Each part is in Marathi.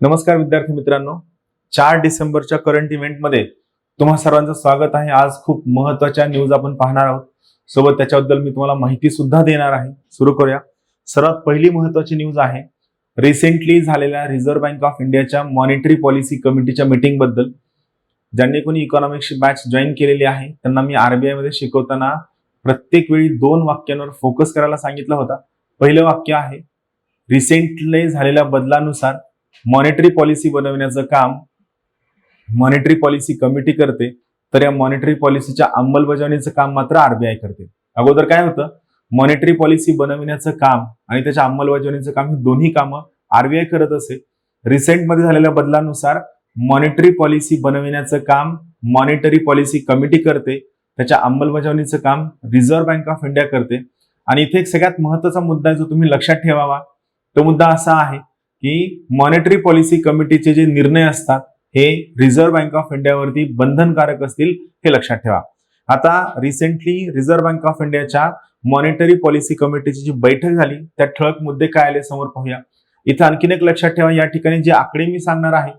नमस्कार विद्यार्थी मित्रांनो, 4 डिसेंबरच्या करंट इव्हेंटमध्ये तुम्हा सर्वांचं स्वागत आहे। आज खूप महत्त्वाच्या न्यूज आपण पाहणार आहोत। सोबत त्याच्याबद्दल मी तुम्हाला माहिती सुद्धा देणार आहे। सुरू करूया। सर्वात पहिली महत्त्वाची न्यूज आहे रिसेंटली झालेल्या रिझर्व्ह बँक ऑफ इंडियाच्या मॉनिटरी पॉलिसी कमिटीच्या मीटिंग बद्दल। ज्यांनी कोणी इकॉनॉमिक्सची बॅच जॉईन केलेली आहे त्यांना मी आरबीआय मध्ये शिकवताना प्रत्येक वेळी 2 वाक्यांवर फोकस करायला सांगितलं होतं। पहिलं वाक्य आहे रिसेंटली झालेल्या बदलानुसार मॉनिटरी पॉलिसी बनवण्याचं काम मॉनिटरी पॉलिसी कमिटी करते, तर या मॉनिटरी पॉलिसीच्या अंमलबजावणीचं काम मात्र आरबीआय करते। अगोदर काय होतं, मॉनिटरी पॉलिसी बनवण्याचं काम आणि त्याच्या अंमलबजावणीचं काम ही दोन्ही कामं आरबीआय करत असे। रिसेंट मध्ये झालेल्या बदलानुसार मॉनिटरी पॉलिसी बनवण्याचं काम मॉनिटरी पॉलिसी कमिटी करते, त्याच्या अंमलबजावणीचं काम रिझर्व्ह बँक ऑफ इंडिया करते। आणि इथे एक सगळ्यात महत्त्वाचा मुद्दा जो तुम्ही लक्षात ठेवावा तो मुद्दा असा आहे की मॉनिटरी पॉलिसी कमिटीचे जे निर्णय असतात हे रिझर्व्ह बँक ऑफ इंडियावरती बंधनकारक असतील, हे लक्षात ठेवा। आता रिसेंटली रिझर्व्ह बँक ऑफ इंडियाच्या मॉनिटरी पॉलिसी कमिटीची जी बैठक झाली त्यात ठळक मुद्दे काय आले समोर पाहूया। इथे आणखीन एक लक्षात ठेवा, या ठिकाणी जे आकडे मी सांगणार आहे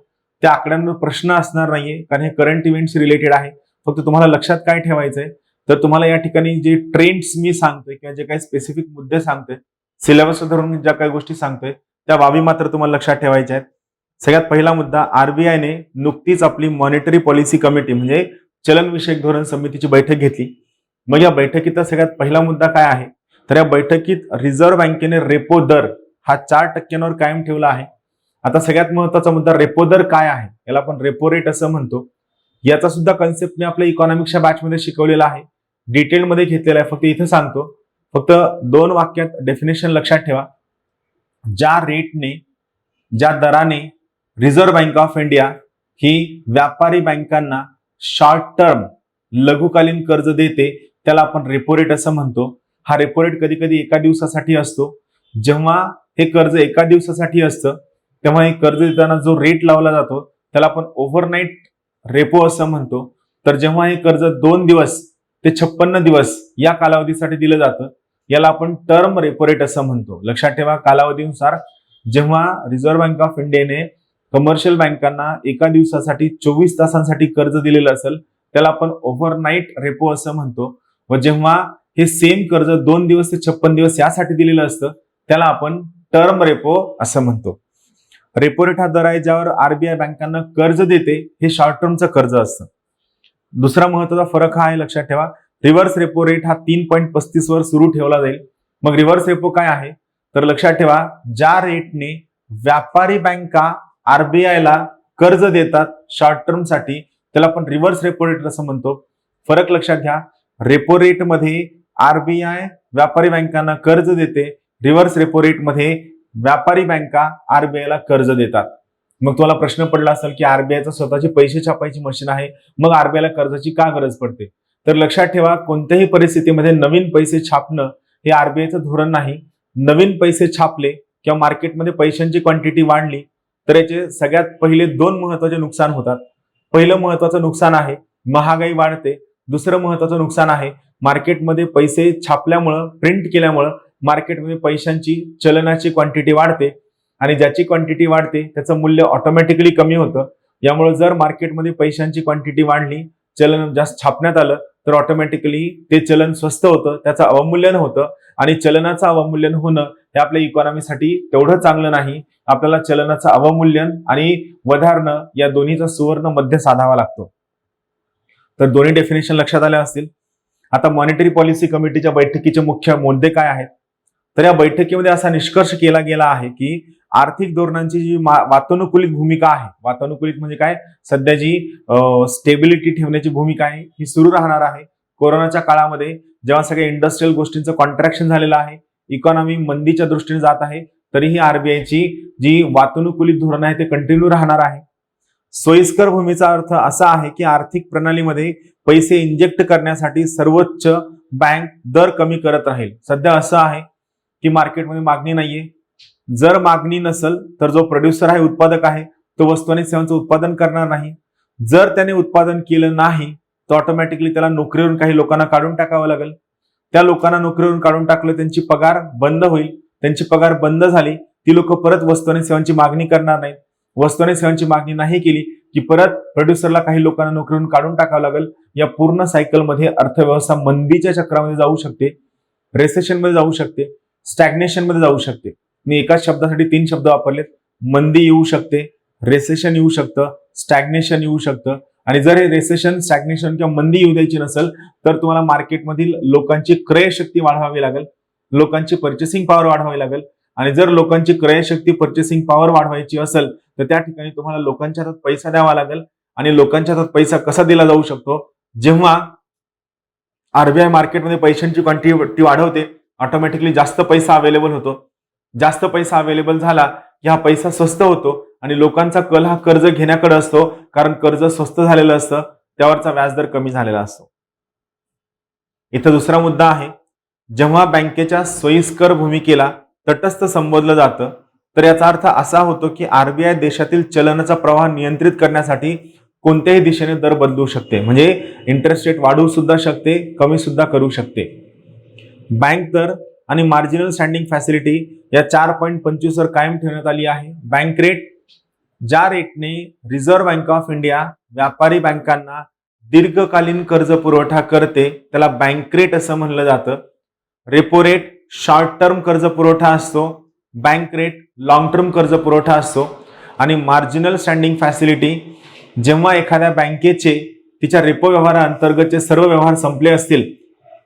त्या आकड्यांवर प्रश्न असणार नाहीये, कारण हे करंट इव्हेंट्स रिलेटेड आहे। फक्त तुम्हाला लक्षात काय ठेवायचंय, तर तुम्हाला या ठिकाणी जे ट्रेंड्स मी सांगतोय किंवा जे काही स्पेसिफिक मुद्दे सांगतोय, सिलेबस धरून ज्या काही गोष्टी सांगतोय त्या बाबी मात्र तुम्हाला लक्षात ठेवायच्या आहेत। सगळ्यात पहिला मुद्दा, आरबीआयने नुकतीच आपली मॉनिटरी पॉलिसी कमिटी म्हणजे चलनविषयक धोरण समितीची बैठक घेतली। मग या बैठकीचा सगळ्यात पहिला मुद्दा काय आहे, तर या बैठकीत रिझर्व्ह बँकेने रेपो दर हा 4% कायम ठेवला आहे। आता सगळ्यात महत्त्वाचा मुद्दा, रेपो दर काय आहे, याला आपण रेपो रेट असं म्हणतो। याचा सुद्धा कन्सेप्ट मी आपल्या इकॉनॉमिक्सच्या बॅच मध्ये शिकवलेला आहे, डिटेलमध्ये घेतलेला आहे, फक्त इथे सांगतो। फक्त 2 वाक्यात डेफिनेशन लक्षात ठेवा। ज्या रेटने ज्या दराने रिझर्व्ह बँक ऑफ इंडिया ही व्यापारी बँकांना शॉर्ट टर्म लघुकालीन कर्ज देते त्याला आपण रेपो रेट असं म्हणतो। हा रेपो रेट कधी कधी एका दिवसासाठी असतो। जेव्हा हे कर्ज एका दिवसासाठी असतं तेव्हा हे कर्ज देताना जो रेट लावला जातो त्याला आपण ओव्हरनाईट रेपो असं म्हणतो। तर जेव्हा हे कर्ज 2 दिवस ते 56 दिवस या कालावधीसाठी दिलं जातं याला आपण टर्म रेपो रेट असं म्हणतो। लक्षात ठेवा, कालावधीनुसार जेव्हा रिझर्व्ह बँक ऑफ इंडियाने कमर्शियल बँकांना एका दिवसासाठी 24 तासांसाठी कर्ज दिलेलं असेल त्याला आपण ओव्हरनाईट रेपो असं म्हणतो, व जेव्हा हे सेम कर्ज 2 दिवस ते 56 दिवस यासाठी दिलेलं असतं त्याला आपण टर्म रेपो असं म्हणतो। रेपो रेट हा दर आहे ज्यावर आरबीआय बँकांना कर्ज देते, हे शॉर्ट टर्मचं कर्ज असतं। दुसरा महत्त्वाचा फरक हा आहे, लक्षात ठेवा, रिव्हर्स रेपो रेट हा 3.35 वर सुरू ठेवला जाईल। मग रिव्हर्स रेपो काय आहे, तर लक्षात ठेवा, ज्या रेटने व्यापारी बँका आरबीआयला कर्ज देतात शॉर्ट टर्म साठी त्याला आपण रिव्हर्स रेपो रेट असं म्हणतो। फरक लक्षात घ्या, रेपो रेट मध्ये आरबीआय व्यापारी बँकांना कर्ज देते, रिव्हर्स रेपो रेट मध्ये व्यापारी बँका आरबीआयला कर्ज देतात। मग तुम्हाला प्रश्न पडला असेल की आरबीआयचं स्वतःची पैसे छापायची मशीन आहे, मग आरबीआयला कर्जाची का गरज पडते, तर लक्षात ठेवा, कोणत्याही परिस्थितीमध्ये नवीन पैसे छापणं हे आरबीआयचं धोरण नाही। नवीन पैसे छापले किंवा मार्केटमध्ये पैशांची क्वांटिटी वाढली तर याचे सगळ्यात पहिले 2 महत्त्वाचे नुकसान होतात। पहिलं महत्त्वाचं नुकसान आहे महागाई वाढते, दुसरं महत्त्वाचं नुकसान आहे मार्केटमध्ये पैसे छापल्यामुळं प्रिंट केल्यामुळं मार्केटमध्ये पैशांची चलनाची क्वांटिटी वाढते आणि ज्याची क्वांटिटी वाढते त्याचं मूल्य ऑटोमॅटिकली कमी होतं। यामुळे जर मार्केटमध्ये पैशांची क्वांटिटी वाढली, चलन जास्त छापण्यात आलं तर ऑटोमॅटिकली ते चलन स्वस्त होतं, त्याचं अवमूल्यन होतं आणि चलनाचं अवमूल्यन होणं हे आपल्या इकॉनॉमीसाठी तेवढं चांगलं नाही। आपल्याला चलनाचं अवमूल्यन आणि वधारणं या दोन्हीचा सुवर्ण मध्य साधावा लागतो। तर दोन्ही डेफिनेशन लक्षात आल्या असतील। आता मॉनिटरी पॉलिसी कमिटीच्या बैठकीचे मुख्य मुद्दे काय आहेत, तर या बैठकीमध्ये असा निष्कर्ष केला गेला आहे की आर्थिक धोरणांची जी वातानुकूलित भूमिका आहे, वातानुकूलित म्हणजे काय, सध्या जी स्टेबिलिटी ठेवण्याची भूमिका आहे ही सुरू राहणार आहे। कोरोनाच्या काळामध्ये जेव्हा सगळ्या इंडस्ट्रियल गोष्टींचं कॉन्ट्रॅक्शन झालेलं आहे, इकॉनॉमी मंदीच्या दृष्टीने जात आहे, तरीही आरबीआयची जी वातानुकूलित धोरण आहे ते कंटिन्यू राहणार आहे। सोयीस्कर भूमीचा अर्थ असा आहे की आर्थिक प्रणालीमध्ये पैसे इंजेक्ट करण्यासाठी सर्वोच्च बँक दर कमी करत राहील। सध्या असं आहे की मार्केटमध्ये मागणी नाहीये, जर मागणी नसेल तर जो प्रोड्युसर आहे, उत्पादक आहे, तो वस्तू आणि सेवांचं उत्पादन करणार नाही। जर त्याने उत्पादन केलं नाही तर ऑटोमॅटिकली त्याला नोकरीवरून काही लोकांना काढून टाकावं लागेल। त्या लोकांना नोकरीवरून काढून टाकलं, त्यांची पगार बंद होईल, त्यांची पगार बंद झाली ती लोक परत वस्तू आणि सेवांची मागणी करणार नाहीत। वस्तू आणि सेवांची मागणी नाही केली की परत प्रोड्युसरला काही लोकांना नोकरीवरून काढून टाकावं लागेल. या पूर्ण सायकलमध्ये अर्थव्यवस्था मंदीच्या चक्रामध्ये जाऊ शकते, रेसेशन मध्ये जाऊ शकते, स्टॅग्नेशन मध्ये जाऊ शकते. मी एकाच शब्दासाठी 3 शब्द वापरलेत. मंदी येऊ शकते, रेसेशन येऊ शकतं, स्टॅग्नेशन येऊ शकतं. आणि जर हे रेसेशन, स्टॅग्नेशन किंवा मंदी येऊ द्यायची नसेल तर तुम्हाला मार्केटमधील लोकांची क्रयशक्ती वाढवावी लागेल, लोकांची पर्चेसिंग पॉवर वाढवावी लागेल. आणि जर लोकांची क्रयशक्ती, पर्चेसिंग पॉवर वाढवायची असेल तर त्या ठिकाणी तुम्हाला लोकांच्या हातात पैसा द्यावा लागेल. आणि लोकांच्या हातात पैसा कसा दिला जाऊ शकतो? जेव्हा आरबीआय मार्केटमध्ये पैशांची क्वांटिटी वाढवते, ऑटोमॅटिकली जास्त पैसा अवेलेबल होतो. जास्त पैसा अवेलेबल झाला की हा पैसा स्वस्त होतो आणि लोकांचा कल हा कर्ज घेण्याकडे असतो, कारण कर्ज स्वस्त झालेलं असतं, त्यावरचा व्याजदर कमी झालेला असतो. इथं दुसरा मुद्दा आहे, जेव्हा बँकेच्या सोयीस्कर भूमिकेला तटस्थ संबोधलं जातं तर याचा अर्थ असा होतो की आरबीआय देशातील चलनाचा प्रवाह नियंत्रित करण्यासाठी कोणत्याही दिशेने दर बदलू शकते. म्हणजे इंटरेस्ट रेट वाढवू सुद्धा शकते, कमी सुद्धा करू शकते. बँक दर आणि मार्जिनल स्टँडिंग फॅसिलिटी या 4.25 वर कायम ठेवण्यात आली आहे. बँक रेट, ज्या रेटने रिझर्व्ह बँक ऑफ इंडिया व्यापारी बँकांना दीर्घकालीन कर्ज पुरवठा करते त्याला बँक रेट असं म्हणलं जातं. रेपो रेट शॉर्ट टर्म कर्ज पुरवठा असतो, बँक रेट लॉंग टर्म कर्ज पुरवठा असतो. आणि मार्जिनल स्टँडिंग फॅसिलिटी, जेव्हा एखाद्या बँकेचे तिच्या रेपो व्यवहाराअंतर्गतचे सर्व व्यवहार संपले असतील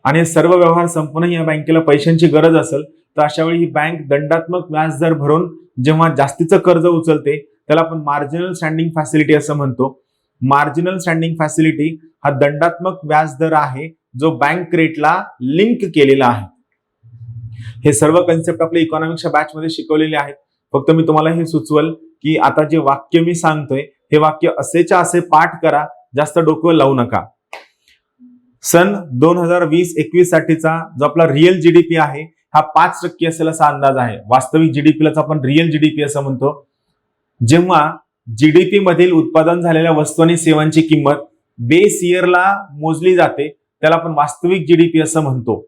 आणि सर्व व्यवहार संपूर्ण या बँकेला पैशांची गरज असेल तर अशा वेळी ही बँक दंडात्मक व्याज दर भरून जेव्हा जास्तीचं कर्ज उचलते त्याला आपण मार्जिनल स्टँडिंग फॅसिलिटी असं म्हणतो. मार्जिनल स्टँडिंग फॅसिलिटी हा दंडात्मक व्याज दर आहे जो बँक रेटला लिंक केलेला आहे. हे सर्व कन्सेप्ट आपल्या इकॉनॉमिक्सच्या बॅच मध्ये शिकवलेले आहेत. फक्त मी तुम्हाला हे सुचवल की आता जे वाक्य मी सांगतोय हे वाक्य असेच्या असे पाठ करा, जास्त डोकं लावू नका. सन 2020-21 साठीचा जो आपला रिअल जीडीपी आहे हा 5% असेल असा अंदाज आहे. वास्तविक जीडीपीलाच आपण रिअल जीडीपी असं म्हणतो. जेव्हा जीडीपी मधील उत्पादन झालेल्या वस्तू आणि सेवांची किंमत बेस इयरला मोजली जाते त्याला आपण वास्तविक जीडीपी असं म्हणतो.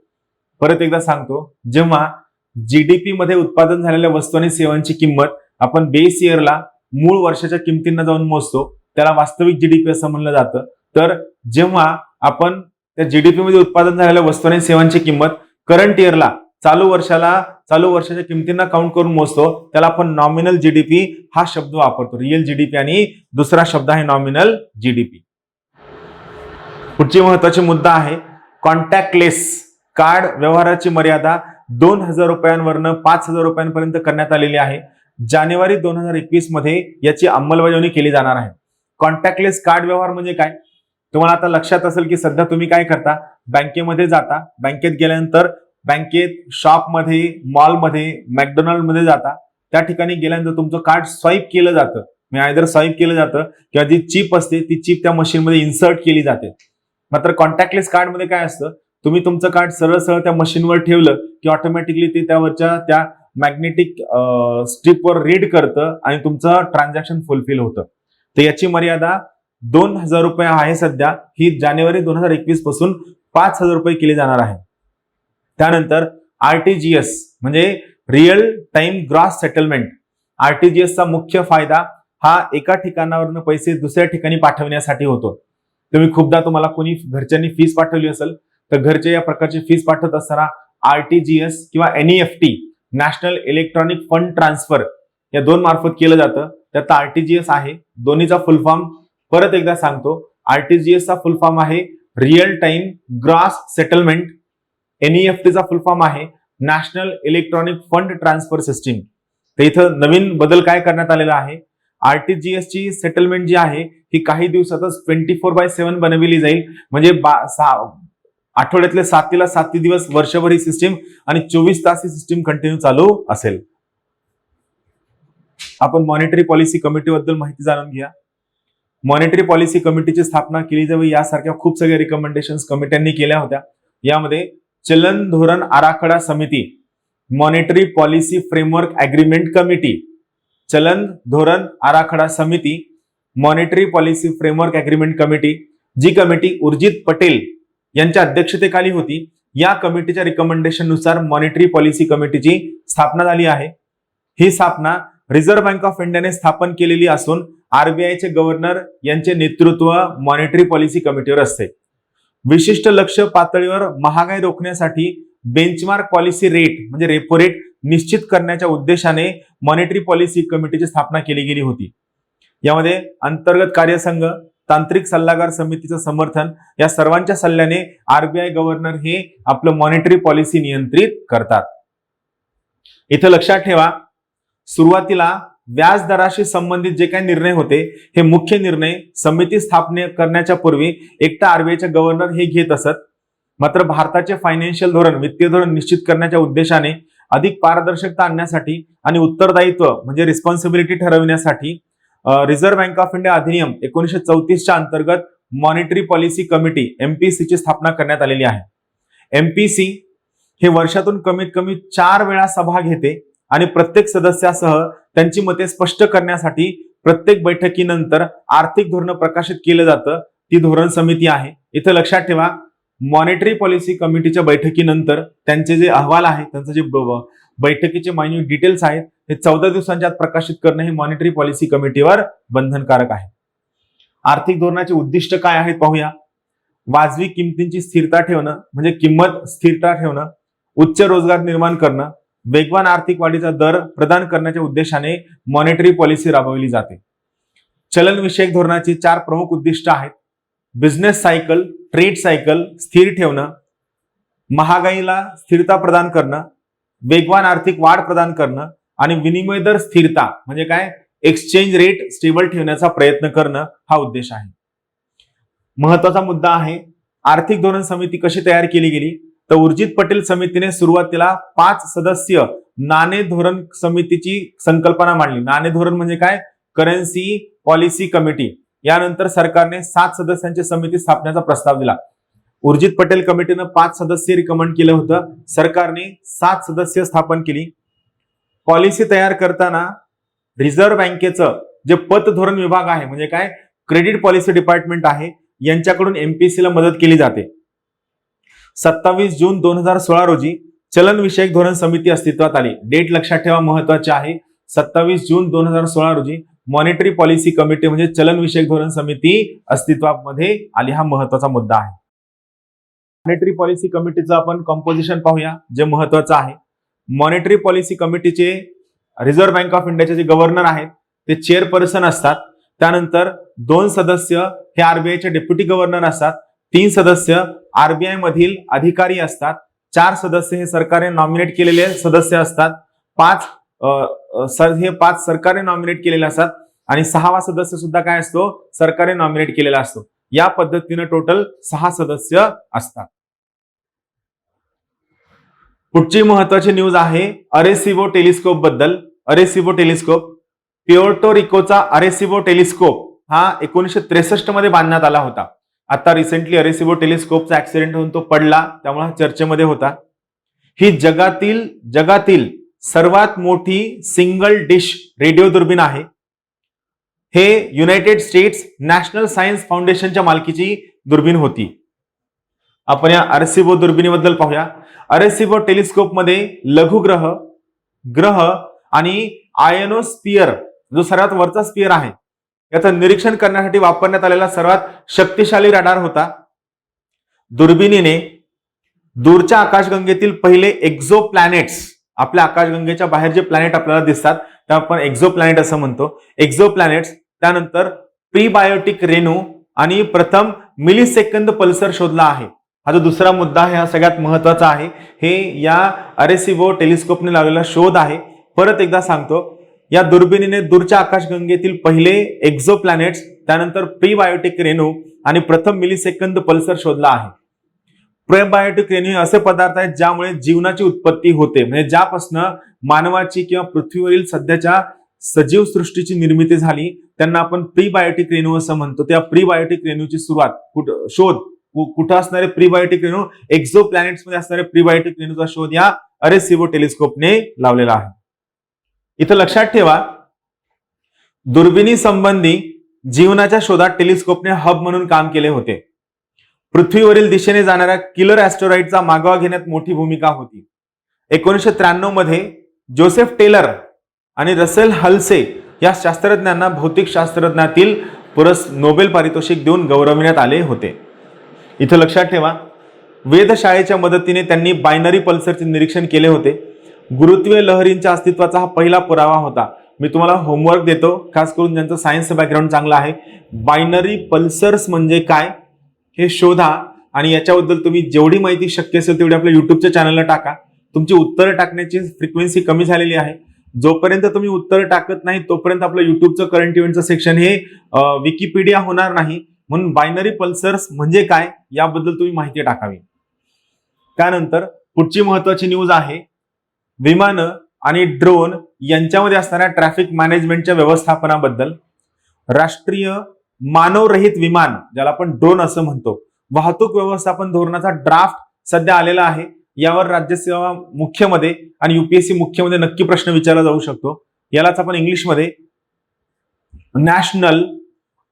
परत एकदा सांगतो, जेव्हा जीडीपी मध्ये उत्पादन झालेल्या वस्तू आणि सेवांची किंमत आपण बेस इयरला मूळ वर्षाच्या किमतींना जाऊन मोजतो त्याला वास्तविक जीडीपी असं म्हणलं जातं. तर जेव्हा आपण त्या जीडीपी मध्ये उत्पादन झालेल्या वस्तू आणि सेवांची किंमत करंट इयरला, चालू वर्षाच्या किमतींना काउंट करून मोजतो त्याला आपण नॉमिनल जीडीपी हा शब्द वापरतो. रिअल जीडीपी आणि दुसरा शब्द आहे नॉमिनल जीडीपी. पुढची महत्वाची मुद्दा आहे कॉन्टॅक्टलेस कार्ड व्यवहाराची मर्यादा 2,000 रुपयांवरनं 5,000 रुपयांपर्यंत करण्यात आलेली आहे. जानेवारी 2021 मध्ये याची अंमलबजावणी केली जाणार आहे. कॉन्टॅक्टलेस कार्ड व्यवहार म्हणजे काय? तुम्हाला आता लक्षात असेल की सध्या तुम्ही काय करता, बँकेमध्ये जाता, बँकेत गेल्यानंतर बँकेत, शॉपमध्ये, मॉलमध्ये, मॅकडोनाल्ड मध्ये जाता, त्या ठिकाणी गेल्यानंतर तुमचं कार्ड स्वाईप केलं जातं. आयदर स्वाईप केलं जातं किंवा जी चिप असते ती चिप त्या मशीनमध्ये इन्सर्ट केली जाते. मात्र कॉन्टॅक्टलेस कार्ड मध्ये काय असतं, तुम्ही तुमचं कार्ड सरळ सरळ त्या मशीनवर ठेवलं की ऑटोमॅटिकली ते त्यावरच्या त्या मॅग्नेटिक स्ट्रिपवर रीड करतं आणि तुमचं ट्रान्झॅक्शन फुलफिल होतं. तर याची मर्यादा 2,000 रुपये आहे सध्या. ही जानेवारी 2021 पासून 5,000 रुपये केली जाणार आहे. त्यानंतर आरटीजीएस म्हणजे रिअल टाइम ग्रॉस सेटलमेंट. आरटीजीएसचा मुख्य फायदा हा एका ठिकाणावरून पैसे दुसऱ्या ठिकाणी पाठवण्यासाठी होतो. तुम्ही खूपदा तुम्हाला कोणी घरच्यांनी फीस पाठवली असेल तर घरचे या प्रकारची फीस पाठवत असताना आरटीजीएस किंवा NEFT, national electronic fund transfer, या 2 मार्फत केलं जातं. त्यात आरटीजीएस आहे. दोन्हीचा फुल फॉर्म परत एकदा सांगतो. आरटीजीएसचा फुल फॉर्म आहे रिअल टाइम ग्रॉस सेटलमेंट. एनईएफटीचा फुल फॉर्म आहे national electronic fund transfer system. तर इथं नवीन बदल काय करण्यात आलेला आहे, आरटीजीएस ची सेटलमेंट जी आहे ही काही दिवसातच 24/7 बनविली जाईल. म्हणजे आठवड्यातले 7 दिवस, वर्षभर ही सिस्टीम आणि 24 तास ही सिस्टीम कंटिन्यू चालू असेल. आपण मॉनिटरी पॉलिसी कमिटी बद्दल माहिती जाणून घ्या. मॉनिटरी पॉलिसी कमिटीची स्थापना केली जावी यासारख्या खूप सगळ्या रिकमेंडेशन्स कमिट्यांनी केल्या होत्या. यामध्ये चलन धोरण आराखडा समिती, monetary policy framework agreement committee, चलन धोरण आराखडा समिती, monetary policy framework agreement committee, जी कमिटी उर्जित पटेल यांच्या अध्यक्षतेखाली होती. या कमिटीच्या रिकमेंडेशन नुसार मॉनिटरी पॉलिसी कमिटीची स्थापना झाली आहे. ही स्थापना रिझर्व्ह बँक ऑफ इंडियाने स्थापन केलेली असून आरबीआयचे गव्हर्नर यांचे नेतृत्व मॉनिटरी पॉलिसी कमिटीवर असते. विशिष्ट लक्ष्य पातळीवर महागाई रोखण्यासाठी बेंचमार्क पॉलिसी रेट म्हणजे रेपो रेट निश्चित करण्याच्या उद्देशाने मॉनिटरी पॉलिसी कमिटीची स्थापना केली गेली होती. यामध्ये अंतर्गत कार्यसंघ, तांत्रिक सल्लागार समितीचं समर्थन या सर्वांच्या सल्ल्याने आरबीआय गव्हर्नर हे आपलं मॉनिटरी पॉलिसी नियंत्रित करतात. इथे लक्षात ठेवा, सुरुवातीला व्याज दराशी संबंधित जे काही निर्णय होते हे मुख्य निर्णय समिती स्थापने करण्याच्या पूर्वी एकटा आरबीआयचे गव्हर्नर हे घेत असत. मात्र भारताचे फायनान्शियल धोरण, वित्तीय धोरण निश्चित करण्याच्या उद्देशाने अधिक पारदर्शकता आणण्यासाठी आणि उत्तरदायित्व म्हणजे रिस्पॉन्सिबिलिटी ठरविण्यासाठी रिझर्व्ह बँक ऑफ इंडिया अधिनियम 1934च्या अंतर्गत मॉनिटरी पॉलिसी कमिटी MPC ची स्थापना करण्यात आलेली आहे. MPC हे वर्षातून कमीत कमी 4 वेळा सभा घेते आणि प्रत्येक सदस्यासह त्यांची मते स्पष्ट करण्यासाठी प्रत्येक बैठकीनंतर आर्थिक धोरण प्रकाशित केलं जातं. ती धोरण समिती आहे. इथं लक्षात ठेवा, मॉनिटरी पॉलिसी कमिटीच्या बैठकीनंतर त्यांचे जे अहवाल आहे, त्यांचं जे बैठकीचे मायन्यूट डिटेल्स आहेत हे 14 दिवसांच्या आत प्रकाशित करणं हे मॉनिटरी पॉलिसी कमिटीवर बंधनकारक आहे. आर्थिक धोरणाचे उद्दिष्ट काय आहेत पाहूया. वाजवी किमतींची स्थिरता ठेवणं म्हणजे किंमत स्थिरता ठेवणं, उच्च रोजगार निर्माण करणं, वेगवान आर्थिक वाढीचा दर प्रदान करण्याच्या उद्देशाने मॉनिटरी पॉलिसी राबवली जाते. चलन विषयक धोरणाची 4 प्रमुख उद्दिष्ट आहेत. बिझनेस सायकल, ट्रेड सायकल स्थिर ठेवणं, महागाईला स्थिरता प्रदान करणं, वेगवान आर्थिक वाढ प्रदान करणं आणि विनिमय दर स्थिरता म्हणजे काय, एक्सचेंज रेट स्टेबल ठेवण्याचा प्रयत्न करणं हा उद्देश आहे. महत्वाचा मुद्दा आहे, आर्थिक धोरण समिती कशी तयार केली गेली. तर उर्जित पटेल समितीने सुरुवातीला 5 सदस्य नाणे धोरण समितीची संकल्पना मांडली. नाणे धोरण म्हणजे काय, करन्सी पॉलिसी कमिटी. यानंतर सरकारने 7 सदस्यांची समिती स्थापण्याचा प्रस्ताव दिला. उर्जित पटेल कमिटीनं 5 सदस्य रिकमेंड केलं होतं, सरकारने 7 सदस्य स्थापन केली. पॉलिसी तयार करताना रिझर्व्ह बँकेचं जे पतधोरण विभाग आहे म्हणजे काय, क्रेडिट पॉलिसी डिपार्टमेंट आहे, यांच्याकडून MPC ला मदत केली जाते. 27 जून 2016 रोजी चलन विषयक धोरण समिती अस्तित्वात आली. डेट लक्षात ठेवा, महत्वाची आहे. 27 जून 2016 रोजी मॉनिटरी पॉलिसी कमिटी म्हणजे चलन विषयक धोरण समिती अस्तित्वामध्ये आली. हा महत्वाचा मुद्दा आहे. मॉनिटरी पॉलिसी कमिटीचं आपण कंपोजिशन पाहूया, जे महत्वाचं आहे. मॉनिटरी पॉलिसी कमिटीचे रिझर्व्ह बँक ऑफ इंडियाचे जे गव्हर्नर आहेत ते चेअरपर्सन असतात. त्यानंतर 2 सदस्य हे आरबीआयचे डेप्युटी गव्हर्नर असतात. 3 सदस्य आरबीआय मधील अधिकारी असतात. 4 सदस्य हे सरकारने नॉमिनेट केलेले सदस्य असतात. 5 सरकारने नॉमिनेट केलेले असतात आणि 6वा सदस्य सुद्धा काय असतो, सरकारने नॉमिनेट केलेला असतो. या पद्धतीने टोटल 6 सदस्य असतात. पुढची महत्वाची न्यूज आहे अरेसिबो टेलिस्कोप बद्दल. अरेसिबो टेलिस्कोप, प्युर्टो रिकोचा अरेसिबो टेलिस्कोप हा 1963 मध्ये बांधण्यात आला होता. आता रिसेंटली अरेसिबो टेलिस्कोपचा ऍक्सिडेंट होऊन तो पडला, त्यामुळे चर्चेमध्ये होता. ही जगातील सर्वात मोठी सिंगल डिश रेडिओ दुर्बीण आहे. हे युनायटेड स्टेट्स नॅशनल सायन्स फाउंडेशनच्या मालकीची दुर्बीण होती. आपण या अरेसिबो दुर्बिणीबद्दल पाहूया. अरेसिबो टेलिस्कोप मध्ये लघुग्रह, ग्रह आणि आयनोस्फियर जो सर्वात वरचा स्फिअर आहे याचं निरीक्षण करण्यासाठी वापरण्यात आलेला सर्वात शक्तिशाली रडार होता. दुर्बिणीने दूरच्या आकाशगंगेतील पहिले एक्झो प्लॅनेट्स, आपल्या आकाशगंगेच्या बाहेर जे प्लॅनेट आपल्याला दिसतात त्या आपण एक्झो प्लॅनेट असं म्हणतो, एक्झो प्लॅनेट्स. त्यानंतर प्रीबायोटिक रेणू आणि प्रथम मिलीसेकंद पल्सर शोधला आहे. हा जो दुसरा मुद्दा आहे हा सगळ्यात महत्वाचा आहे. हे या अरेसिबो टेलिस्कोपने लावलेला शोध आहे. परत एकदा सांगतो, या दुर्बिणीने दूरच्या आकाशगंगेतील पहिले एक्झो प्लॅनेट्स, त्यानंतर प्रीबायोटिक रेणू आणि प्रथम मिलीसेकंद पल्सर शोधला आहे. प्रीबायोटिक रेणू हे असे पदार्थ आहेत ज्यामुळे जीवनाची उत्पत्ती होते, म्हणजे ज्यापासून मानवाची किंवा पृथ्वीवरील सध्याच्या सजीव सृष्टीची निर्मिती झाली त्यांना आपण प्रीबायोटिक रेणू असं म्हणतो. त्या प्रीबायोटिक रेणूची शोध कुठं असणारे प्रीबायोटिक रेणू, एक्झो प्लॅनेट्स मध्ये असणारे प्रीबायोटिक रेणूचा शोध या अरेसिबो टेलिस्कोपने लावलेला आहे. इथं लक्षात ठेवा, दुर्बिणी संबंधी जीवनाच्या शोधात टेलिस्कोपने हब म्हणून काम केले होते. पृथ्वीवरील दिशेने जाणाऱ्या किलर ऍस्ट्रॉइडचा मागोवा घेण्यात मोठी भूमिका होती. 1993 मध्ये जोसेफ टेलर आणि रसेल हल्से या शास्त्रज्ञांना भौतिक शास्त्रज्ञातील नोबेल पारितोषिक देऊन गौरविण्यात आले होते. इथं लक्षात ठेवा, वेधशाळेच्या मदतीने त्यांनी बायनरी पल्सरचे निरीक्षण केले होते. गुरुत्वीय लहरींच्या अस्तित्वाचा हा पहिला पुरावा होता. मी तुम्हाला होमवर्क देतो, खास करून ज्यांचं सायन्सचं बॅकग्राऊंड चांगलं आहे. बायनरी पल्सर्स म्हणजे काय हे शोधा आणि याच्याबद्दल तुम्ही जेवढी माहिती शक्य असेल तेवढी आपल्या युट्यूबच्या चॅनलला टाका. तुमची उत्तरं टाकण्याची फ्रिक्वेन्सी कमी झालेली आहे. जोपर्यंत तुम्ही उत्तर टाकत नाही तोपर्यंत आपलं युट्यूबचं करंट इव्हेंटचं सेक्शन हे विकिपीडिया होणार नाही. म्हणून बायनरी पल्सर्स म्हणजे काय याबद्दल तुम्ही माहिती टाकावी. त्यानंतर पुढची महत्वाची न्यूज आहे विमानं आणि ड्रोन यांच्यामध्ये असणाऱ्या ट्रॅफिक मॅनेजमेंटच्या व्यवस्थापनाबद्दल. राष्ट्रीय मानवरहित विमान, ज्याला आपण ड्रोन असं म्हणतो, वाहतूक व्यवस्थापन धोरणाचा ड्राफ्ट सध्या आलेला आहे. यावर राज्यसेवा मुख्यमध्ये आणि युपीएससी मुख्यमध्ये नक्की प्रश्न विचारला जाऊ शकतो. यालाच आपण इंग्लिशमध्ये national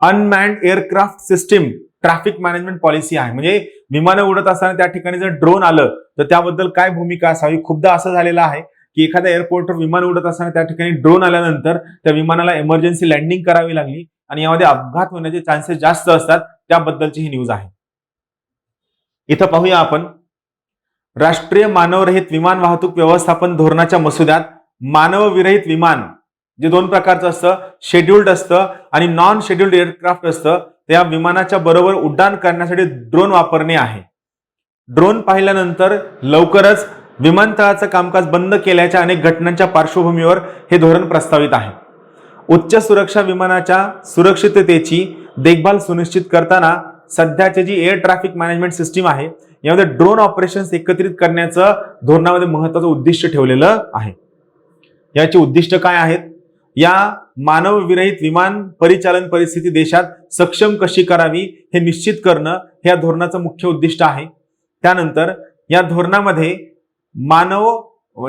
unmanned aircraft system traffic management policy आहे. म्हणजे विमानं उडत असताना त्या ठिकाणी जर ड्रोन आलं तर त्याबद्दल काय भूमिका असावी. खूपदा असं झालेलं आहे की एखाद्या एअरपोर्टवर विमान उडत असताना त्या ठिकाणी ड्रोन आल्यानंतर त्या विमानाला इमर्जन्सी लँडिंग करावी लागली आणि यामध्ये अपघात होण्याचे चान्सेस जास्त असतात. त्याबद्दलची ही न्यूज आहे. इथं पाहूया आपण, राष्ट्रीय मानवरहित विमान वाहतूक व्यवस्थापन धोरणाच्या मसुद्यात मानवविरहित विमान जे दोन प्रकारचं असतं, शेड्युल्ड असतं आणि नॉन शेड्युल्ड एअरक्राफ्ट असतं, त्या विमानाच्या बरोबर उड्डाण करण्यासाठी ड्रोन वापरणे आहे. ड्रोन पाहिल्यानंतर लवकरच विमानतळाचं कामकाज बंद केल्याच्या अनेक घटनांच्या पार्श्वभूमीवर हे धोरण प्रस्तावित आहे. उच्च सुरक्षा विमानाच्या सुरक्षिततेची देखभाल सुनिश्चित करताना सध्याची जी एअर ट्रॅफिक मॅनेजमेंट सिस्टीम आहे यामध्ये ड्रोन ऑपरेशन्स एकत्रित करण्याचं धोरणामध्ये महत्वाचं उद्दिष्ट ठेवलेलं आहे. याची उद्दिष्ट काय आहेत? या मानवविरहित विमान परिचालन परिस्थिती देशात सक्षम कशी करावी हे निश्चित करणं हे या धोरणाचं मुख्य उद्दिष्ट आहे. त्यानंतर या धोरणामध्ये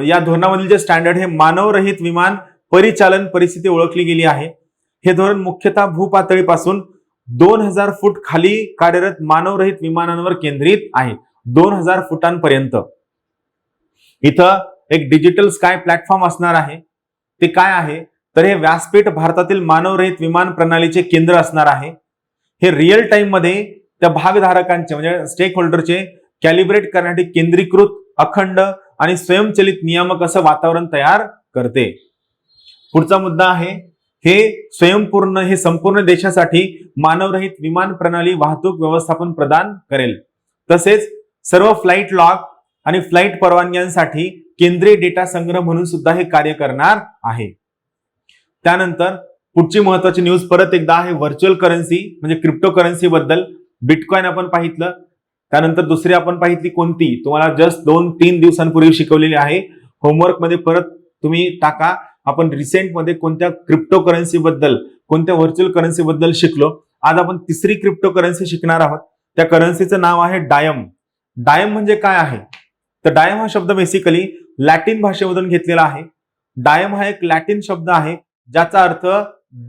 या धोरणामधील जे स्टँडर्ड हे मानवरहित विमान परिचालन परिस्थिती ओळखली गेली आहे. हे धोरण मुख्यतः भूपातळीपासून 2000 फूट खाली कार्यरत मानवरहित विमानांवर केंद्रित आहे. 2000 फुटांपर्यंत. इथं एक डिजिटल स्काय प्लॅटफॉर्म असणार आहे. ते काय आहे तर हे व्यासपीठ भारतातील मानवरहित विमान प्रणालीचे केंद्र असणार आहे. हे रिअल टाइम मध्ये त्या भागधारकांचे म्हणजे स्टेक होल्डरचे कॅलिब्रेट करण्यासाठी केंद्रीकृत, अखंड आणि स्वयंचलित नियामक असं वातावरण तयार करते. पुढचा मुद्दा आहे हे संपूर्ण देशासाठी मानवरहित विमान प्रणाली वाहतूक व्यवस्थापन प्रदान करेल. तसेच सर्व फ्लाईट लॉग आणि फ्लाईट परवानग्यांसाठी केंद्रीय डेटा संग्रह म्हणून सुद्धा हे कार्य करणार आहे. त्यानंतर पुढची महत्वाची न्यूज परत एकदा आहे व्हर्च्युअल करन्सी म्हणजे क्रिप्टो करन्सी बद्दल. बिटकॉइन आपण पाहितलं, त्यानंतर दुसरी आपण पाहितली कोणती, तुम्हाला जस्ट 2-3 दिवसांपूर्वी शिकवलेली आहे. होमवर्क मध्ये परत तुम्ही टाका. आपण रिसेंट मध्ये कोणत्या क्रिप्टो करन्सी बद्दल, कोणत्या व्हर्च्युअल करन्सी बद्दल शिकलो. आज आपण तिसरी क्रिप्टो करन्सी शिकणार आहोत. त्या करन्सीचं नाव आहे डायम. डायम म्हणजे काय आहे तर डायम हा शब्द बेसिकली लॅटिन भाषेमधून घेतलेला आहे. डायम हा एक लॅटिन शब्द आहे ज्याचा अर्थ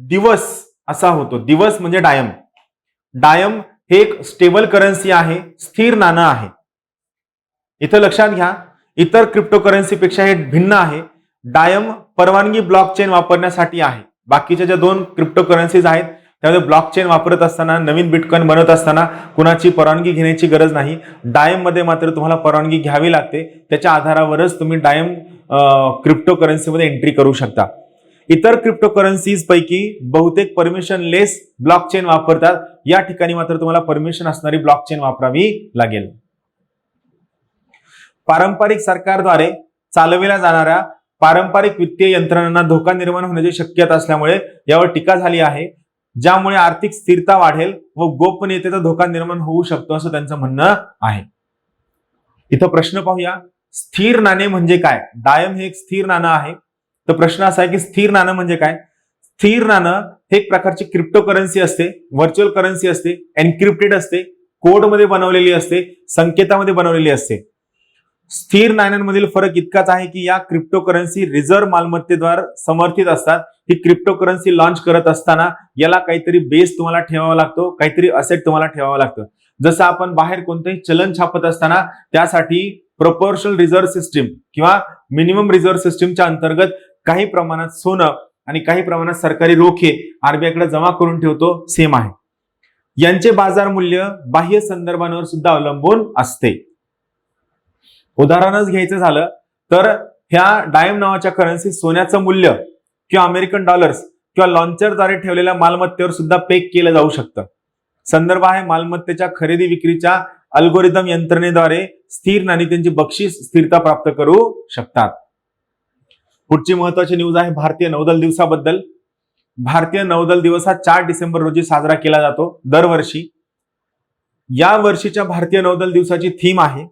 दिवस असा होतो. दिवस म्हणजे डायम. डायम हे एक स्टेबल करन्सी आहे, स्थिर नाणं आहे. इथं लक्षात घ्या, इतर क्रिप्टो करन्सीपेक्षा हे भिन्न आहे. डायम परवानगी ब्लॉकचेन वापरण्यासाठी आहे. बाकीच्या ज्या 2 क्रिप्टो करन्सीज आहेत त्यामध्ये ब्लॉकचेन वापरत असताना, नवीन बिटकॉइन बनवत असताना कुणाची परवानगी घेण्याची गरज नाही. डायम मध्ये मात्र तुम्हाला परवानगी घ्यावी लागते. त्याच्या आधारावरच तुम्ही डायम क्रिप्टो करन्सीमध्ये एंट्री करू शकता. इतर क्रिप्टो करन्सीज पैकी बहुतेक परमिशन लेस ब्लॉकचेन वापरतात. या ठिकाणी मात्र तुम्हाला परमिशन असणारी ब्लॉकचेन वापरावी लागेल. पारंपरिक सरकारद्वारे चालविल्या जाणाऱ्या पारंपरिक वित्तीय यंत्रणांना धोका निर्माण होण्याची शक्यता असल्यामुळे यावर टीका झाली आहे. ज्यामुळे आर्थिक स्थिरता वाढेल व गोपनीयतेचा धोका निर्माण होऊ शकतो असं त्यांचं म्हणणं आहे. इथं प्रश्न पाहूया, स्थिर नाणे म्हणजे काय? डायम हे एक स्थिर नाणं आहे. तर प्रश्न असा आहे की स्थिर नाणं म्हणजे काय? स्थिर नाणं हे एक प्रकारची क्रिप्टो करन्सी असते, व्हर्च्युअल करन्सी असते, एन्क्रिप्टेड असते, कोडमध्ये बनवलेली असते, संकेतामध्ये बनवलेली असते. स्थिर नाण्यांमधील फरक इतकाच आहे की या क्रिप्टो करन्सी रिझर्व्ह मालमत्तेद्वारे समर्थित असतात. ही क्रिप्टो करन्सी लॉन्च करत असताना याला काहीतरी बेस तुम्हाला ठेवावा लागतो, काहीतरी असेट तुम्हाला ठेवावं लागतं. जसं आपण बाहेर कोणतंही चलन छापत असताना त्यासाठी प्रोपोर्शनल रिझर्व्ह सिस्टीम किंवा मिनिमम रिझर्व्ह सिस्टीमच्या अंतर्गत काही प्रमाणात सोनं आणि काही प्रमाणात सरकारी रोखे आरबीआयकडे जमा करून ठेवतो, सेम आहे. यांचे बाजार मूल्य बाह्य संदर्भांवर सुद्धा अवलंबून असते. उदाहरणच घ्यायचं झालं तर ह्या डायम नावाच्या करन्सी सोन्याचं मूल्य किंवा अमेरिकन डॉलर्स किंवा लॉन्चरद्वारे ठेवलेल्या मालमत्तेवर सुद्धा पेक केलं जाऊ शकतं. संदर्भ आहे मालमत्तेच्या खरेदी विक्रीच्या अल्गोरिदम यंत्रणेद्वारे स्थिर नाणेनिधीची बक्षीस स्थिरता प्राप्त करू शकतात. पुढची महत्वाची न्यूज आहे भारतीय नौदल दिवसाबद्दल. भारतीय नौदल दिवस हा 4 डिसेंबर रोजी साजरा केला जातो दरवर्षी. या वर्षीच्या भारतीय नौदल दिवसाची थीम आहे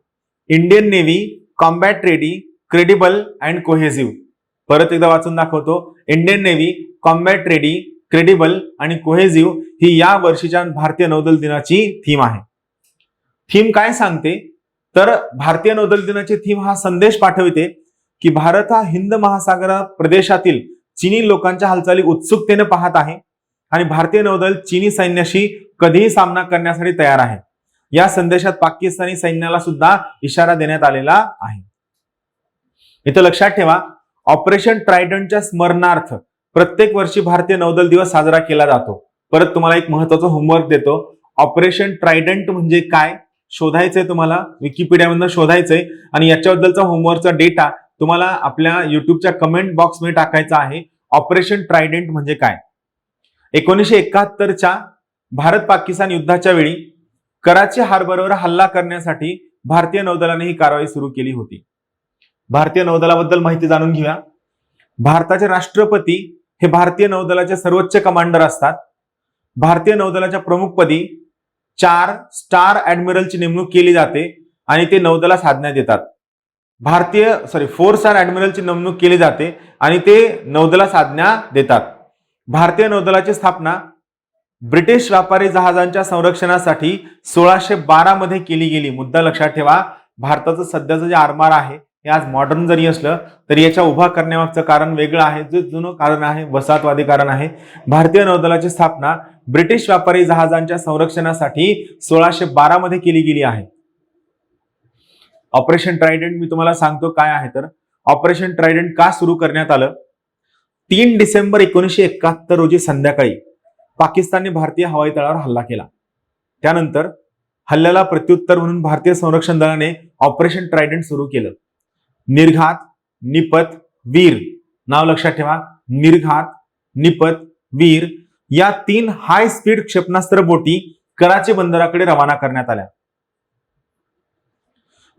Indian navy combat ready, credible and cohesive. परत एकदा वाचून दाखवतो. Indian navy combat ready, credible आणि कोहेसिव्ह ही या वर्षीच्या भारतीय नौदल दिनाची थीम आहे. थीम काय सांगते तर भारतीय नौदल दिनाची थीम हा संदेश पाठवते की भारत हा हिंद महासागर प्रदेशातील चीनी लोकांच्या हालचाली उत्सुकतेने पाहत आहे आणि भारतीय नौदल चीनी सैन्याशी कधीही सामना करण्यासाठी तयार आहे. या संदेशात पाकिस्तानी सैन्याला सुद्धा इशारा देण्यात आलेला आहे. इथं लक्षात ठेवा ऑपरेशन ट्रायडंटच्या स्मरणार्थ प्रत्येक वर्षी भारतीय नौदल दिवस साजरा केला जातो. परत तुम्हाला एक महत्वाचा होमवर्क देतो. ऑपरेशन ट्रायडंट म्हणजे काय शोधायचंय, तुम्हाला विकिपीडियामधून शोधायचंय आणि याच्याबद्दलचा होमवर्कचा डेटा तुम्हाला आपल्या युट्यूबच्या कमेंट बॉक्समध्ये टाकायचा आहे. ऑपरेशन ट्रायडंट म्हणजे काय. 1971च्या भारत पाकिस्तान युद्धाच्या वेळी कराची हार्बरवर हल्ला करण्यासाठी भारतीय नौदलाने ही कारवाई सुरू केली होती. भारतीय नौदलाबद्दल माहिती जाणून घेऊया. भारताचे राष्ट्रपती हे भारतीय नौदलाचे सर्वोच्च कमांडर असतात. भारतीय नौदलाच्या प्रमुखपदी 4 स्टार ऍडमिरलची नेमणूक केली जाते आणि ते नौदलास आज्ञा देतात. 4 स्टार ऍडमिरलची नेमणूक केली जाते आणि ते नौदलास आज्ञा देतात. भारतीय नौदलाची स्थापना ब्रिटिश व्यापारी जहाजांच्या संरक्षणासाठी 1612 मध्ये केली गेली. मुद्दा लक्षात ठेवा. भारताचं सध्याचं जे आरमार आहे हे आज मॉडर्न जरी असलं तरी याच्या उभा करण्यामागचं कारण वेगळं आहे. जे जुनं कारण आहे वसाहतवादी कारण आहे. भारतीय नौदलाची स्थापना ब्रिटिश व्यापारी जहाजांच्या संरक्षणासाठी 1612 मध्ये केली गेली आहे. ऑपरेशन ट्रायडंट मी तुम्हाला सांगतो काय आहे तर ऑपरेशन ट्रायडंट का सुरू करण्यात आलं. 3 डिसेंबर 1971 रोजी संध्याकाळी पाकिस्तानने भारतीय हवाई तळावर हल्ला केला. त्यानंतर हल्ल्याला प्रत्युत्तर म्हणून भारतीय संरक्षण दलाने ऑपरेशन ट्रायडंट सुरू केलं. निर्घात, निपत, वीर नाव लक्षात ठेवा. निर्घात, निपत, वीर या 3 हाय स्पीड क्षेपणास्त्र बोटी कराची बंदराकडे रवाना करण्यात आल्या.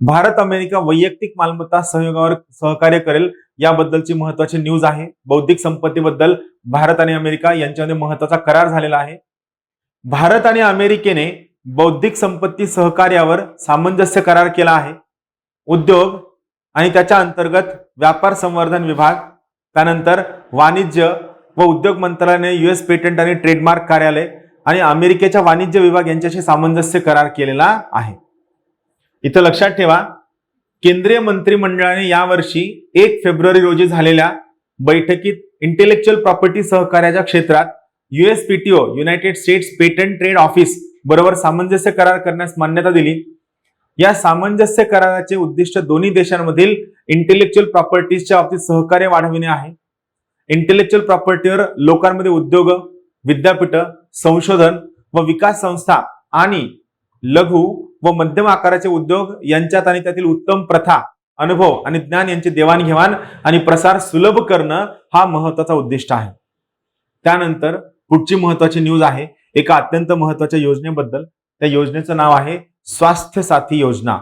भारत अमेरिका वैयक्तिक मालमत्ता सहयोगावर सहकार्य करेल याबद्दलची महत्वाची न्यूज आहे. बौद्धिक संपत्तीबद्दल भारत आणि अमेरिका यांच्यामध्ये महत्वाचा करार झालेला आहे. भारत आणि अमेरिकेने बौद्धिक संपत्ती सहकार्यावर सामंजस्य करार केला आहे. उद्योग आणि त्याच्या अंतर्गत व्यापार संवर्धन विभाग, त्यानंतर वाणिज्य व उद्योग मंत्रालयाने US पेटंट आणि ट्रेडमार्क कार्यालय आणि अमेरिकेच्या वाणिज्य विभाग यांच्याशी सामंजस्य करार केलेला आहे. इथं लक्षात ठेवा केंद्रीय मंत्रिमंडळाने यावर्षी 1 फेब्रुवारी रोजी झालेल्या बैठकीत इंटेलेक्च्युअल प्रॉपर्टी सहकार्याच्या क्षेत्रात USPTO United states patent trade office बरोबर सामंजस्य करार करण्यास मान्यता दिली. या सामंजस्य कराराचे उद्दिष्ट दोन्ही देशांमधील इंटेलेक्च्युअल प्रॉपर्टीजच्या बाबतीत सहकार्य वाढविणे आहे. इंटेलेक्च्युअल प्रॉपर्टीवर लोकांमध्ये उद्योग, विद्यापीठ, संशोधन व विकास संस्था आणि लघु व मध्यम आकाराचे उद्योग यांच्यात आणि त्यातील उत्तम प्रथा, अनुभव आणि ज्ञान यांची देवाणघेवाण आणि प्रसार सुलभ करणं हा महत्वाचा उद्दिष्ट आहे. त्यानंतर पुढची महत्वाची न्यूज आहे एका अत्यंत महत्वाच्या योजनेबद्दल. त्या योजनेचं नाव आहे स्वास्थ्य साथी योजना.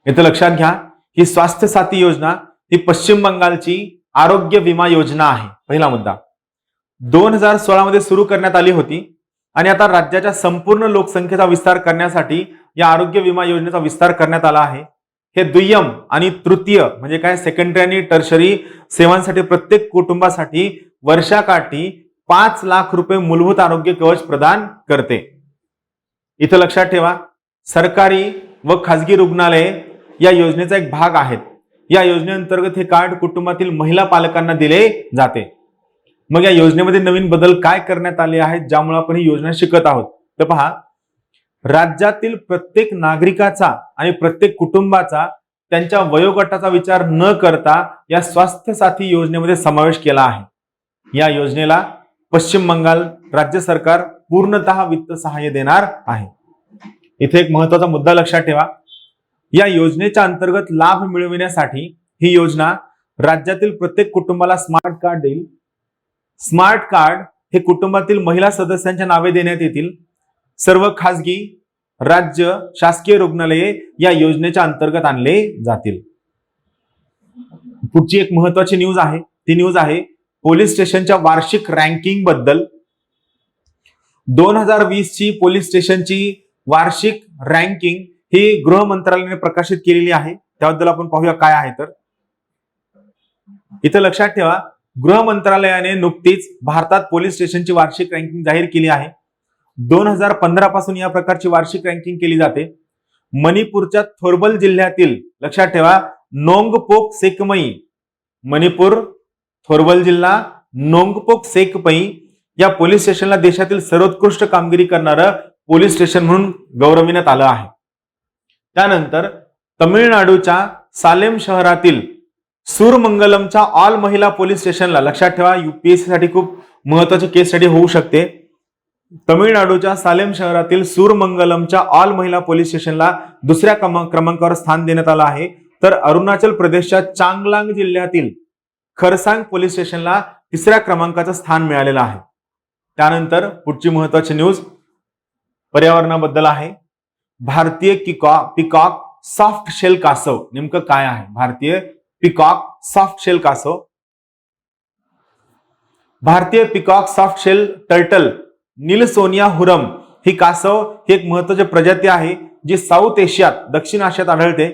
इथं लक्षात घ्या ही स्वास्थ्य साथी योजना ही पश्चिम बंगालची आरोग्य विमा योजना आहे. पहिला मुद्दा 2016 मध्ये सुरू करण्यात आली होती आणि आता राज्याच्या संपूर्ण लोकसंख्येचा विस्तार करण्यासाठी या आरोग्य विमा योजनेचा विस्तार करण्यात आला आहे. हे दुय्यम आणि तृतीय म्हणजे काय सेकंडरी आणि टर्शरी सेवांसाठी प्रत्येक कुटुंबासाठी वर्षाकाठी 5 लाख रुपये मूलभूत आरोग्य कवच प्रदान करते. इथं लक्षात ठेवा सरकारी व खासगी रुग्णालये या योजनेचा एक भाग आहेत. या योजनेअंतर्गत हे कार्ड कुटुंबातील महिला पालकांना दिले जाते. मग या योजनेमध्ये नवीन बदल काय करण्यात आले आहेत ज्यामुळे आपण ही योजना शिकत आहोत तर पहा राज्यातील प्रत्येक नागरिकाचा आणि प्रत्येक कुटुंबाचा त्यांच्या वयोगटाचा विचार न करता या स्वास्थ्य साथी योजनेमध्ये समावेश केला आहे। या योजनेला पश्चिम बंगाल राज्य सरकार पूर्णतः वित्त सहाय्य देणार आहे। इथे एक महत्त्वाचा मुद्दा लक्षात ठेवा, या योजनेच्या अंतर्गत लाभ मिळविण्यासाठी ही योजना राज्यातील प्रत्येक कुटुंबाला स्मार्ट कार्ड देईल। स्मार्ट कार्ड हे कुटुंबातील महिला सदस्यांच्या नावे देण्यात येतील। सर्व खासगी राज्य शासकीय रुग्णालये या योजनेच्या अंतर्गत आणले जातील। पुढची एक महत्त्वाची न्यूज आहे, ती न्यूज आहे पोलीस स्टेशनच्या वार्षिक रँकिंग बद्दल। 2020 ची पोलीस स्टेशनची वार्षिक रँकिंग ही गृह मंत्रालयाने प्रकाशित केलेली आहे। त्याबद्दल आपण पाहूया काय आहे तर इथे लक्षात ठेवा, गृह मंत्रालयाने नुकतीच भारतात पोलीस स्टेशनची वार्षिक रँकिंग जाहीर केली आहे। 2015 पासून या प्रकारची वार्षिक रँकिंग केली जाते। मणिपूरच्या थोरबल जिल्ह्यातील, लक्षात ठेवा, नोंगपोक सेकमई, मणिपूर थोरबल जिल्हा नोंगपोक सेकमई या पोलीस स्टेशनला देशातील सर्वोत्कृष्ट कामगिरी करणारं पोलीस स्टेशन म्हणून गौरविण्यात आलं आहे। त्यानंतर तमिळनाडूच्या सालेम शहरातील सूरमंगलमच्या ऑल महिला पोलीस स्टेशनला, लक्षात ठेवा, UPSC साठी खूप महत्वाची केस स्टडी होऊ शकते। तमिळनाडूच्या सालेम शहरातील सूरमंगलमच्या ऑल महिला पोलीस स्टेशनला दुसऱ्या क्रमांकावर स्थान देण्यात आलं आहे। तर अरुणाचल प्रदेशच्या चांगलांग जिल्ह्यातील खरसांग पोलीस स्टेशनला तिसऱ्या क्रमांकाचं स्थान मिळालेलं आहे। त्यानंतर पुढची महत्वाची न्यूज पर्यावरणाबद्दल आहे। भारतीय पिकॉक सॉफ्ट शेल कासव नेमकं काय आहे? भारतीय पिकॉक सॉफ्ट शेल कासव, भारतीय पिकॉक सॉफ्ट शेल टर्टल नीलसोनिया हुरम ही कासव ही एक महत्वाची प्रजाती आहे जी साऊथ एशियात, दक्षिण आशियात आढळते।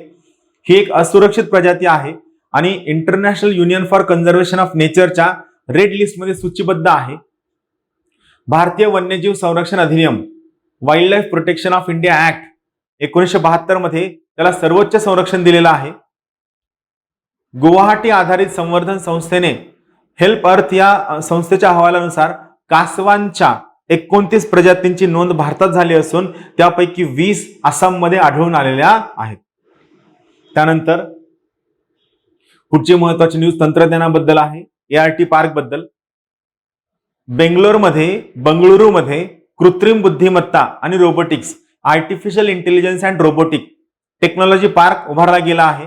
ही एक असुरक्षित प्रजाती आहे आणि international union for conservation of नेचरच्या रेड लिस्ट मध्ये सूचीबद्ध आहे। भारतीय वन्यजीव संरक्षण अधिनियम, wildlife protection of India act 1972 मध्ये त्याला सर्वोच्च संरक्षण दिलेलं आहे। गुवाहाटी आधारित संवर्धन संस्थेने हेल्प अर्थ या संस्थेच्या अहवालानुसार कासवांच्या 29 प्रजातींची नोंद भारतात झाली असून त्यापैकी 20 आसाममध्ये आढळून आलेल्या आहेत। त्यानंतर पुढची महत्वाची न्यूज तंत्रज्ञानाबद्दल आहे, ART पार्क बद्दल। बंगळुरूमध्ये कृत्रिम बुद्धिमत्ता आणि robotics, artificial intelligence and robotic technology park उभारला गेला आहे।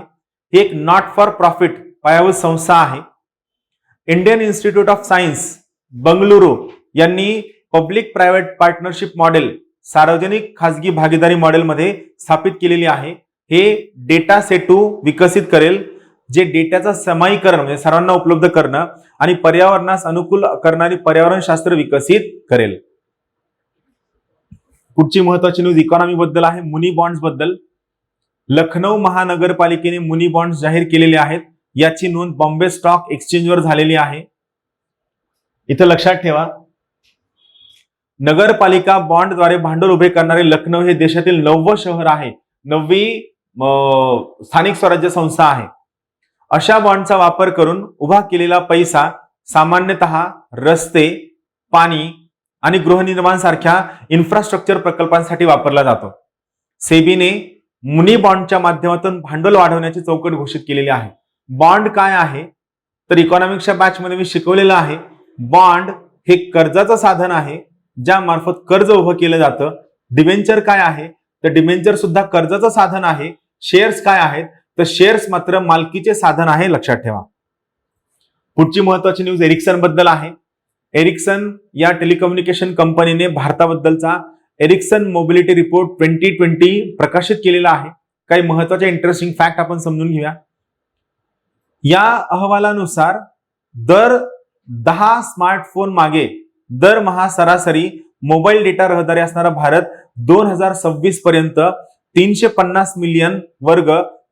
ही एक नॉट फॉर प्रॉफिट पायाभूत संस्था आहे। Indian institute of science Bengaluru यांनी पब्लिक प्रायव्हेट पार्टनरशिप मॉडेल, सार्वजनिक खासगी भागीदारी मॉडेलमध्ये स्थापित केलेली आहे। हे डेटा सेटू विकसित करेल जे डेटाचं समाईकरण म्हणजे सर्वांना उपलब्ध करणं आणि पर्यावरणास अनुकूल करणारी पर्यावरण शास्त्र विकसित करेल। पुढची महत्वाची न्यूज इकॉनॉमी बद्दल आहे, मुनी बॉन्ड्स बद्दल। लखनौ महानगरपालिकेने मुनी बॉन्ड्स जाहीर केलेले आहेत। याची नोंद बॉम्बे स्टॉक एक्सचेंजवर झालेली आहे। इथं लक्षात ठेवा, नगरपालिका बॉन्डद्वारे भांडवल उभे करणारे लखनौ हे देशातील 9वं शहर आहे, 9वी स्थानिक स्वराज्य संस्था आहे। अशा बॉन्डचा वापर करून उभा केलेला पैसा सामान्यतः रस्ते, पाणी आणि गृहनिर्माण सारख्या इन्फ्रास्ट्रक्चर प्रकल्पांसाठी वापरला जातो। सेबीने मुनी बॉन्डच्या माध्यमातून भांडवल वाढवण्याची चौकट घोषित केलेली आहे। बॉन्ड काय आहे तर इकॉनॉमिक्सच्या बॅच मध्ये मी शिकवलेलं आहे। बॉन्ड हे कर्जाचं साधन आहे ज्या मार्फत कर्ज उभं केलं जातं। डिबेंचर काय आहे तर डिबेंचर सुद्धा कर्जाचं साधन आहे। शेअर्स काय आहेत तर शेअर्स मात्र मालकीचे साधन आहे, लक्षात ठेवा। पुढची महत्वाची न्यूज एरिक्सन बद्दल आहे। एरिक्सन या टेलिकम्युनिकेशन कंपनीने भारताबद्दलचा एरिक्सन मोबिलिटी रिपोर्ट 2020 प्रकाशित केलेला आहे। काही महत्वाचे इंटरेस्टिंग फॅक्ट आपण समजून घेऊया। या अहवालानुसार दर 10 स्मार्टफोन मागे दरमहा सरासरी मोबाईल डेटा रहदारी असणारा भारत 2026 पर्यंत 350 मिलियन वर्ग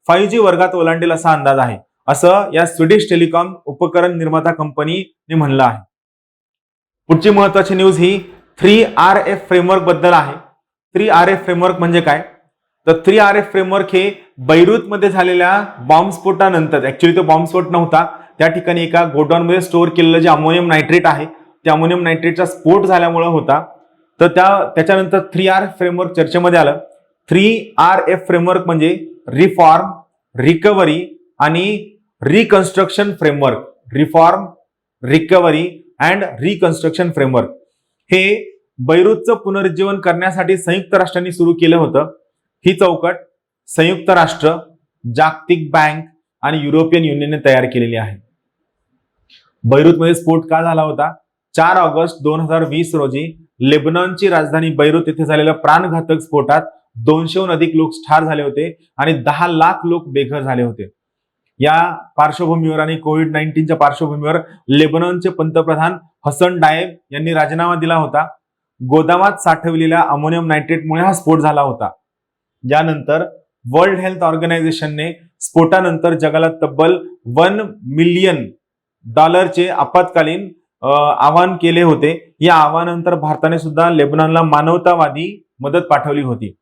5G वर्गात ओलांडेल असा अंदाज आहे, असं या स्वीडिश टेलिकॉम उपकरण निर्माता कंपनीने म्हणलं आहे। पुढची महत्वाची न्यूज ही 3RF फ्रेमवर्क बद्दल आहे। 3RF फ्रेमवर्क म्हणजे काय तर 3RF फ्रेमवर्क हे बैरूत मध्ये झालेल्या बॉम्बस्फोटानंतर, ऍक्च्युअली तो बॉम्बस्फोट नव्हता, त्या ठिकाणी एका गोडाऊन मध्ये स्टोअर केलेलं जे अमोनियम नायट्रेट आहे त्या अमोनियम नायट्रेटचा स्फोट झाल्यामुळे होता। तर त्याच्यानंतर 3RF फ्रेमवर्क चर्चेमध्ये आलं। 3RF फ्रेमवर्क म्हणजे रिफॉर्म, रिकव्हरी आणि reconstruction framework, reform, recovery and reconstruction framework, हे बैरूतचं पुनरुज्जीवन करण्यासाठी संयुक्त राष्ट्रांनी सुरू केलं होतं. ही चौकट संयुक्त राष्ट्र, जागतिक बँक आणि युरोपियन युनियनने तयार केलेली आहे. बैरूतमध्ये स्फोट का झाला होता? 4 ऑगस्ट 2020 रोजी लेबनॉनची राजधानी बैरूत येथे झालेल्या प्राणघातक स्फोटात 200हून अधिक लोक ठार झाले होते आणि 10 लाख लोक बेघर झाले होते. या पार्श्वभूमीवर आणि कोविड-19च्या पार्श्वभूमीवर लेबनॉनचे पंतप्रधान हसन डायब यांनी राजीनामा दिला होता. गोदामात साठवलेल्या अमोनियम नायट्रेटमुळे हा स्फोट झाला होता. यानंतर वर्ल्ड हेल्थ ऑर्गनायझेशनने स्फोटानंतर जगाला तब्बल $1 मिलियन आपत्कालीन आवाहन केले होते. या आवाहनानंतर भारताने सुद्धा लेबनॉनला मानवतावादी मदत पाठवली होती.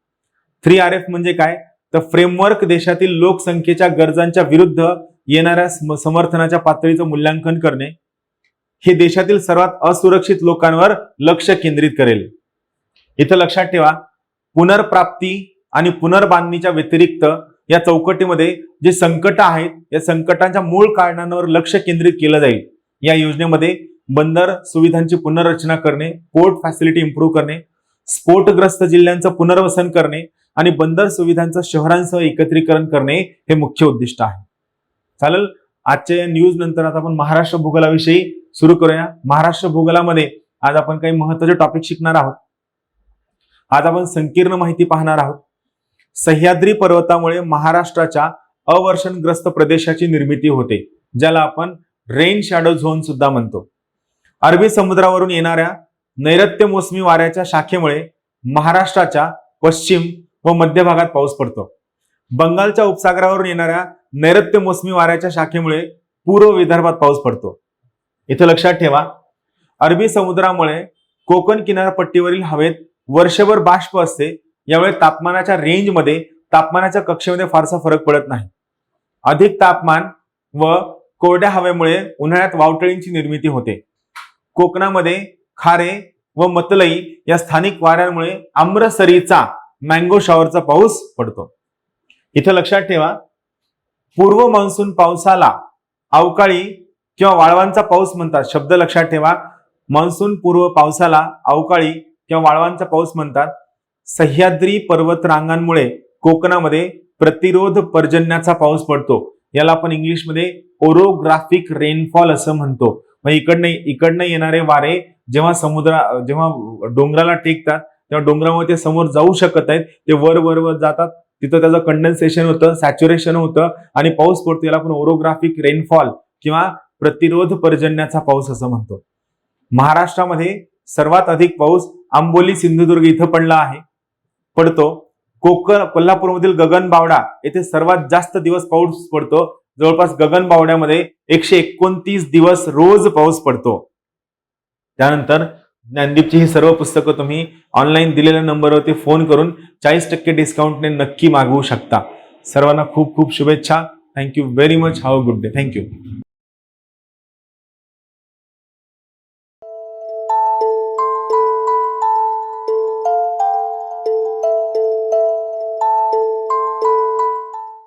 3RF म्हणजे काय? तर फ्रेमवर्क देशातील लोकसंख्येच्या गरजांच्या विरुद्ध येणाऱ्या समर्थनाच्या पातळीचं मूल्यांकन करणे. हे देशातील सर्वात असुरक्षित लोकांवर लक्ष केंद्रित करेल. इथं लक्षात ठेवा, पुनर्प्राप्ती आणि पुनर्बांधणीच्या व्यतिरिक्त या चौकटीमध्ये जे संकट आहेत, या संकटांच्या मूळ कारणांवर लक्ष केंद्रित केलं जाईल. या योजनेमध्ये बंदर सुविधांची पुनर्रचना करणे, पोर्ट फॅसिलिटी इम्प्रूव्ह करणे, स्फोटग्रस्त जिल्ह्यांचं पुनर्वसन करणे आणि बंदर सुविधांचं शहरांसह एकत्रीकरण करणे हे मुख्य उद्दिष्ट आहे. चालेल, आजच्या या न्यूज नंतर आता आपण महाराष्ट्र भूगोलाविषयी सुरू करूया. महाराष्ट्र भूगोलामध्ये आज आपण काही महत्त्वाचे टॉपिक शिकणार आहोत. आज आपण संकीर्ण माहिती पाहणार आहोत. सह्याद्री पर्वतामुळे महाराष्ट्राच्या अवर्षणग्रस्त प्रदेशाची निर्मिती होते, ज्याला आपण रेन शॅडो झोन सुद्धा म्हणतो. अरबी समुद्रावरून येणाऱ्या नैऋत्य मोसमी वाऱ्याच्या शाखेमुळे महाराष्ट्राच्या पश्चिम व मध्य भागात पाऊस पडतो. बंगालच्या उपसागरावरून येणाऱ्या नैऋत्य मोसमी वाऱ्याच्या शाखेमुळे पूर्व विदर्भात पाऊस पडतो. इथं लक्षात ठेवा, अरबी समुद्रामुळे कोकण किनारपट्टीवरील हवेत वर्षभर बाष्प असते. यामुळे तापमानाच्या रेंजमध्ये, तापमानाच्या कक्षेमध्ये फारसा फरक पडत नाही. अधिक तापमान व कोरड्या हवेमुळे उन्हाळ्यात वावटळींची निर्मिती होते. कोकणामध्ये खारे व मतलई या स्थानिक वाऱ्यांमुळे अमृतसरीचा मँगो शॉवरचा पाऊस पडतो. इथं लक्षात ठेवा, पूर्व मान्सून पावसाला अवकाळी किंवा वाळवांचा पाऊस म्हणतात. शब्द लक्षात ठेवा, मान्सून पूर्व पावसाला अवकाळी किंवा वाळवांचा पाऊस म्हणतात. सह्याद्री पर्वत रांगांमुळे कोकणामध्ये प्रतिरोध पर्जन्याचा पाऊस पडतो. याला आपण इंग्लिशमध्ये ओरोग्राफिक रेनफॉल असं म्हणतो. मग इकडनं येणारे वारे जेव्हा डोंगराला टेकतात, तेव्हा डोंगरामध्ये ते समोर जाऊ शकत आहेत, ते वर जातात. तिथं त्याचं कंडेन्सेशन होतं, सॅच्युरेशन होतं आणि पाऊस पडतो. याला आपण ओरोग्राफिक रेनफॉल किंवा प्रतिरोध पर्जन्याचा पाऊस असं म्हणतो. महाराष्ट्रामध्ये सर्वात अधिक पाऊस आंबोली, सिंधुदुर्ग इथं पडतो. कोल्हापूरमधील गगनबावडा येथे सर्वात जास्त दिवस पाऊस पडतो. जवळपास गगनबावड्यामध्ये 129 दिवस रोज पाऊस पडतो. त्यानंतर ज्ञानदीपची ही सर्व पुस्तकं तुम्ही ऑनलाईन दिलेल्या नंबरवरती फोन करून 40% डिस्काउंटने नक्की मागवू शकता. सर्वांना खूप खूप शुभेच्छा. Thank you very much. Have a good day. Thank you.